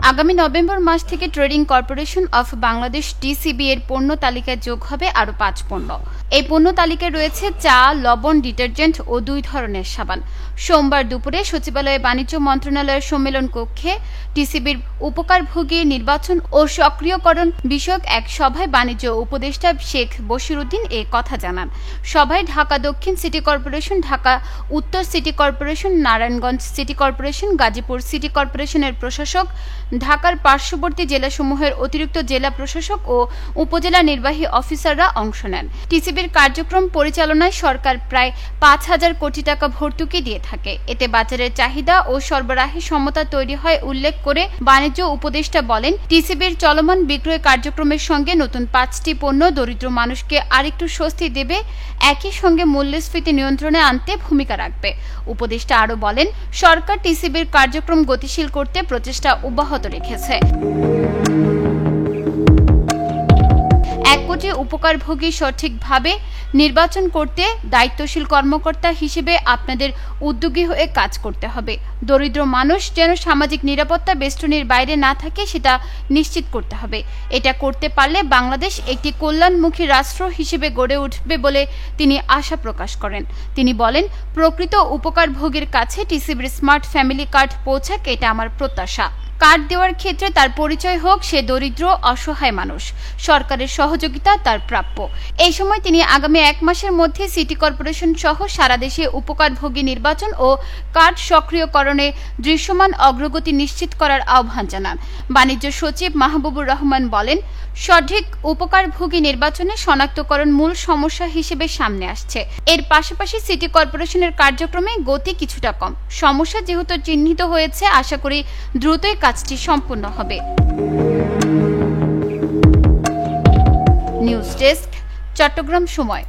আগামী নভেম্বর মাস থেকে trading corporation of Bangladesh TCB এর পণ্য তালিকায় যোগ হবে আরও 5 পণ্য। এই পণ্য তালিকায় রয়েছে চা, লবণ, ডিটারজেন্ট ও 2 ধরনের সাবান। সোমবার দুপুরে সচিবালয়ে বাণিজ্য মন্ত্রণালয়ের সম্মেলন কক্ষে টিসিবির উপকারভোগী নির্বাচন ও সক্রিয়করণ বিষয়ক এক সভায় বাণিজ্য উপদেষ্টা শেখ বশিরউদ্দিন এ কথা জানান। সভায় ঢাকা দক্ষিণ সিটি কর্পোরেশন, ঢাকা উত্তর city corporation, Narayanganj city corporation, Gazipur city কর্পোরেশনের প্রশাসক, ঢাকার পার্শ্ববর্তী জেলাসমূহের অতিরিক্ত জেলা প্রশাসক ও উপজেলা নির্বাহী অফিসাররা অংশ নেন। টিসিবির কার্যক্রম পরিচালনায় সরকার প্রায় 5,000 কোটি টাকা ভর্তুকি দিয়ে থাকে। এতে বাজারের চাহিদা ও সরবরাহের সমতা তৈরি হয় উল্লেখ করে বাণিজ্য উপদেষ্টা বলেন, টিসিবির চলমান বিক্রয় কার্যক্রমের সঙ্গে নতুন 5টি পণ্য দরিদ্র মানুষকে আরেকটু স্বস্তি দেবে, একই সঙ্গে মূল্যস্ফীতি নিয়ন্ত্রণে আনতে ভূমিকা রাখবে। উপদেষ্টা আরও বলেন, সরকার টিসিবির কার্যক্রম গতিশীল করতে প্রচেষ্টা অব্যাহত রেখেছে। 1 কোটি উপকারভোগী সঠিকভাবে নির্বাচন করতে দায়িত্বশীল কর্মকর্তা হিসেবে আপনাদের উদ্যোগী হয়ে কাজ করতে হবে। দরিদ্র মানুষ যেন সামাজিক নিরাপত্তা বেষ্টনীর বাইরে না থাকে সেটা নিশ্চিত করতে হবে। এটা করতে পারলে বাংলাদেশ একটি কল্যাণমুখী রাষ্ট্র হিসেবে গড়ে উঠবে বলে তিনি আশা প্রকাশ করেন। তিনি বলেন, প্রকৃত উপকারভোগীর কাছে টিসিবির স্মার্ট ফ্যামিলি কার্ড পৌঁছাক, এটা আমার প্রত্যাশা। কার্ড দেওয়ার ক্ষেত্রে তার পরিচয় হোক সে দরিদ্র অসহায় মানুষ, সরকারের সহযোগিতা তার প্রাপ্য। এই সময় তিনি আগামী 1 মাসের মধ্যে সিটি কর্পোরেশন সহ সারা দেশে উপকারভোগী নির্বাচন ও কার্ড সক্রিয়করণে দৃশ্যমান অগ্রগতি নিশ্চিত করার আহ্বান জানান। বাণিজ্য সচিব মাহবুবুর রহমান বলেন, সঠিক উপকারভোগী নির্বাচনে শনাক্তকরণ মূল সমস্যা হিসেবে সামনে আসছে। এর পাশাপাশি সিটি কর্পোরেশনের কার্যক্রমে গতি কিছুটা কম। সমস্যা যেহেতু চিহ্নিত হয়েছে, আশা করি দ্রুতই কাজটি সম্পূর্ণ হবে। নিউজ ডেস্ক, চট্টগ্রাম সময়।